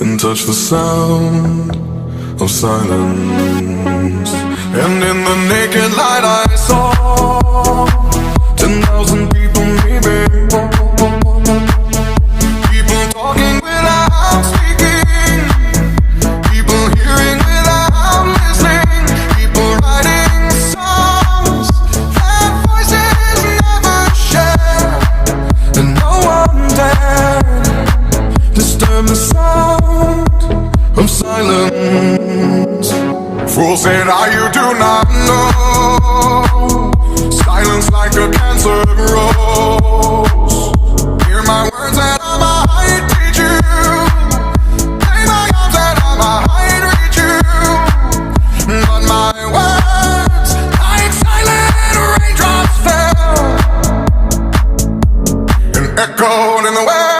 and touch the sound of silence. And in the naked light I saw 10,000 people maybe, people talking without speaking, people hearing without listening, people writing songs that voices never share, and no one dared disturb the sound of silence. Fool said, you do not know, silence like a cancer grows. Hear my words and